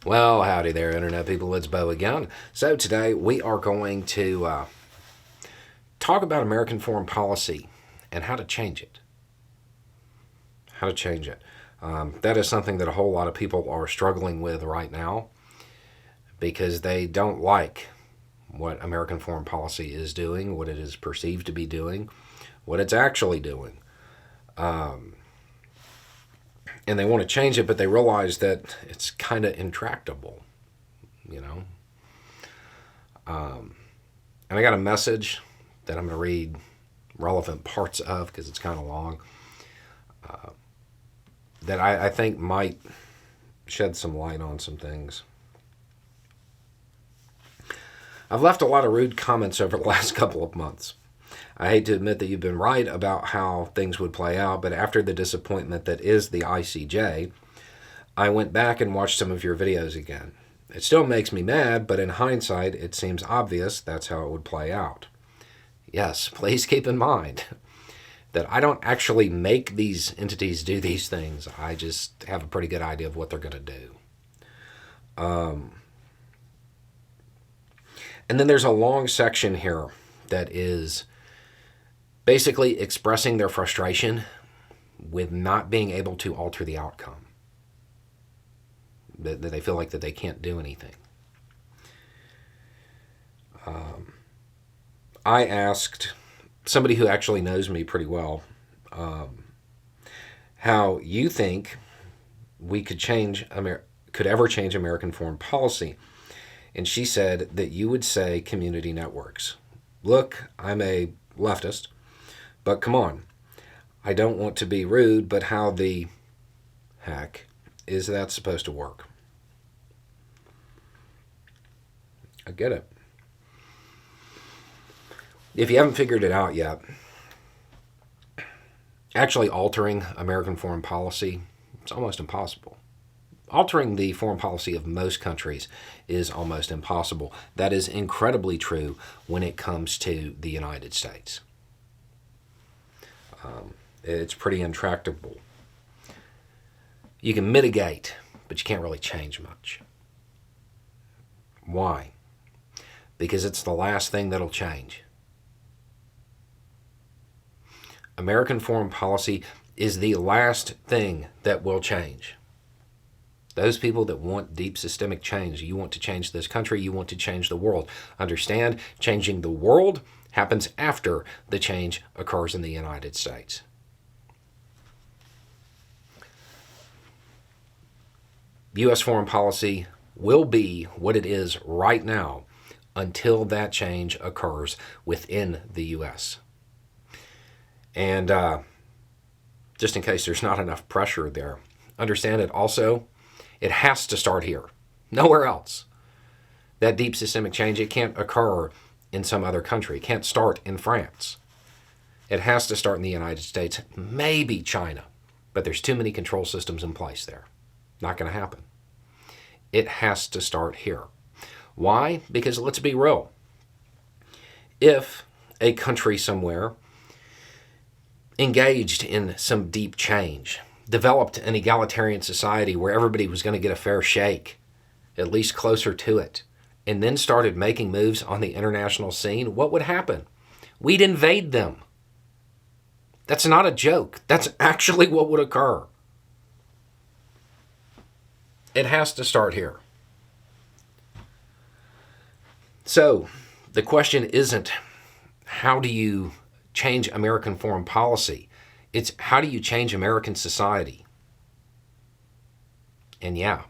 Well, howdy there, Internet people. It's Bo again. So, today we are going to talk about American foreign policy and how to change it. How to change it. That is something that a whole lot of people are struggling with right now because they don't like what American foreign policy is doing, what it is perceived to be doing, what it's actually doing. And they want to change it, but they realize that it's kind of intractable, you know. And I got a message that I'm going to read relevant parts of because it's kind of long, that I think might shed some light on some things. I've left a lot of rude comments over the last couple of months. I hate to admit that you've been right about how things would play out, but after the disappointment that is the ICJ, I went back and watched some of your videos again. It still makes me mad, but in hindsight, it seems obvious that's how it would play out. Yes, please keep in mind that I don't actually make these entities do these things. I just have a pretty good idea of what they're going to do. And then there's a long section here that is basically expressing their frustration with not being able to alter the outcome. That they feel like that they can't do anything. I asked somebody who actually knows me pretty well how you think we could ever change American foreign policy. And she said that you would say community networks. Look, I'm a leftist, but come on. I don't want to be rude, but how the heck is that supposed to work? I get it. If you haven't figured it out yet, actually altering American foreign policy, it's almost impossible. Altering the foreign policy of most countries is almost impossible. That is incredibly true when it comes to the United States. It's pretty intractable. You can mitigate, but you can't really change much. Why? Because it's the last thing that'll change. American foreign policy is the last thing that will change. Those people that want deep systemic change, you want to change this country, you want to change the world. Understand, changing the world happens after the change occurs in the United States. U.S. foreign policy will be what it is right now until that change occurs within the U.S. And just in case there's not enough pressure there, understand it also, it has to start here, nowhere else. That deep systemic change, it can't occur in some other country. It can't start in France. It has to start in the United States, maybe China, but there's too many control systems in place there. Not going to happen. It has to start here. Why? Because let's be real. If a country somewhere engaged in some deep change, developed an egalitarian society where everybody was going to get a fair shake, at least closer to it, and then started making moves on the international scene, what would happen? We'd invade them. That's not a joke. That's actually what would occur. It has to start here. So, the question isn't how do you change American foreign policy? It's how do you change American society? And yeah,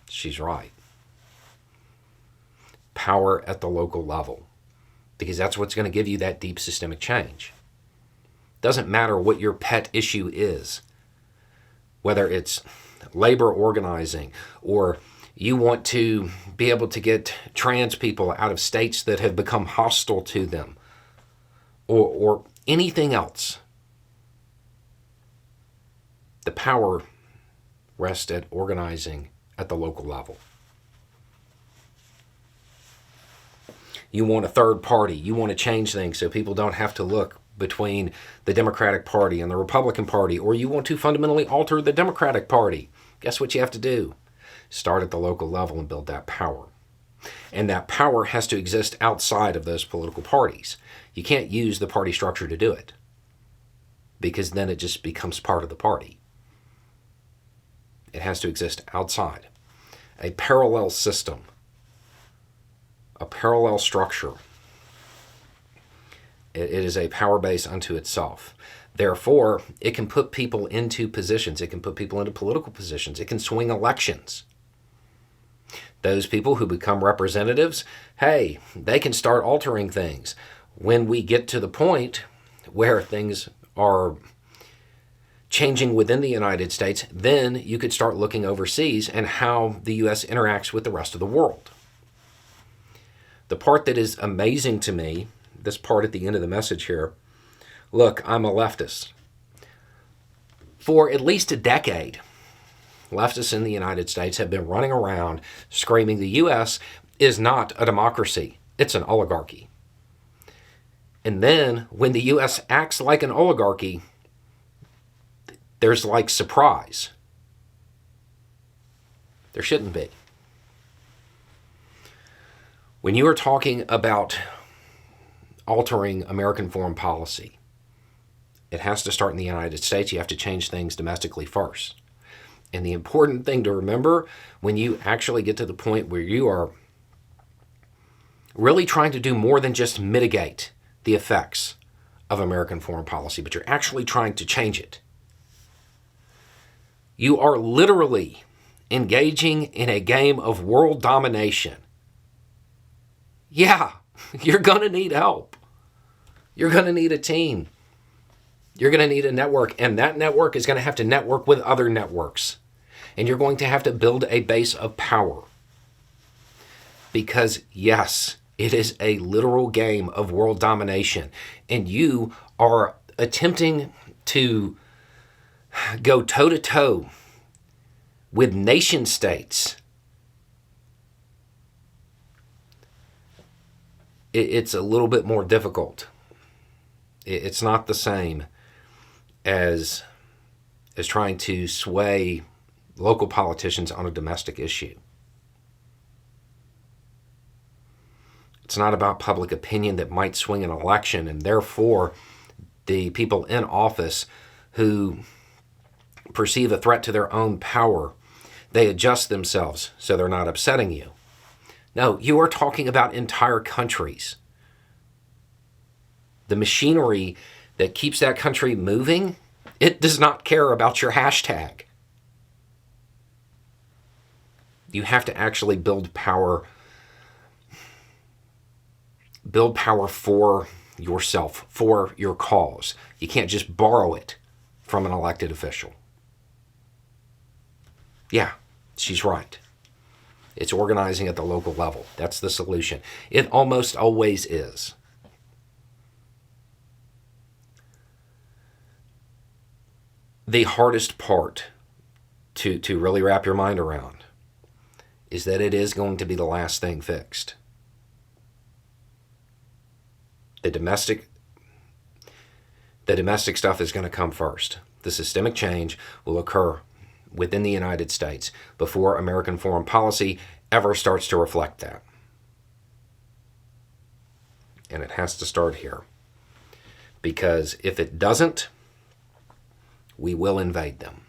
she's right. Power at the local level, because that's what's going to give you that deep systemic change. Doesn't matter what your pet issue is, whether it's labor organizing or you want to be able to get trans people out of states that have become hostile to them, or anything else. The power rests at organizing at the local level. You want a third party. You want to change things so people don't have to look between the Democratic Party and the Republican Party, or you want to fundamentally alter the Democratic Party. Guess what you have to do? Start at the local level and build that power. And that power has to exist outside of those political parties. You can't use the party structure to do it, because then it just becomes part of the party. It has to exist outside. A parallel system, a parallel structure. It is a power base unto itself. Therefore, it can put people into positions. It can put people into political positions. It can swing elections. Those people who become representatives, hey, they can start altering things. When we get to the point where things are changing within the United States, then you could start looking overseas and how the U.S. interacts with the rest of the world. The part that is amazing to me, this part at the end of the message here, look, I'm a leftist. For at least a decade, leftists in the United States have been running around screaming the U.S. is not a democracy, it's an oligarchy. And then when the U.S. acts like an oligarchy, there's like surprise. There shouldn't be. When you are talking about altering American foreign policy, it has to start in the United States. You have to change things domestically first. And the important thing to remember when you actually get to the point where you are really trying to do more than just mitigate the effects of American foreign policy, but you're actually trying to change it. You are literally engaging in a game of world domination. Yeah, you're going to need help. You're going to need a team. You're going to need a network, and that network is going to have to network with other networks. And you're going to have to build a base of power. Because, yes, it is a literal game of world domination. And you are attempting to go toe-to-toe with nation states. It's a little bit more difficult. It's not the same as trying to sway local politicians on a domestic issue. It's not about public opinion that might swing an election, and therefore the people in office who perceive a threat to their own power, they adjust themselves so they're not upsetting you. No, you are talking about entire countries. The machinery that keeps that country moving, it does not care about your hashtag. You have to actually build power for yourself, for your cause. You can't just borrow it from an elected official. Yeah, she's right. It's organizing at the local level. That's the solution. It almost always is. The hardest part to really wrap your mind around is that it is going to be the last thing fixed. The domestic stuff is going to come first. The systemic change will occur within the United States before American foreign policy ever starts to reflect that. And it has to start here. Because if it doesn't, we will invade them.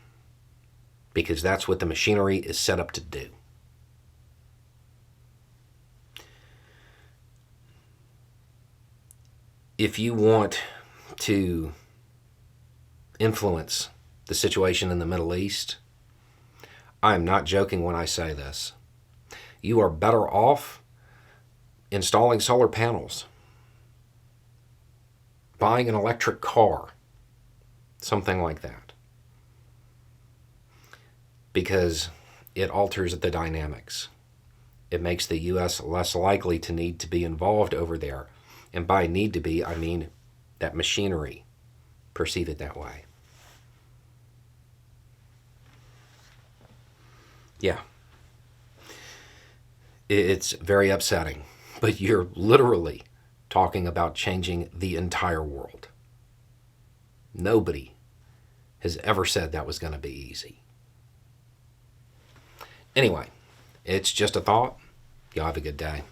Because that's what the machinery is set up to do. If you want to influence the situation in the Middle East, I am not joking when I say this. You are better off installing solar panels, buying an electric car, something like that. Because it alters the dynamics. It makes the U.S. less likely to need to be involved over there. And by need to be, I mean that machinery perceive it that way. Yeah. It's very upsetting, but you're literally talking about changing the entire world. Nobody has ever said that was going to be easy. Anyway, it's just a thought. Y'all have a good day.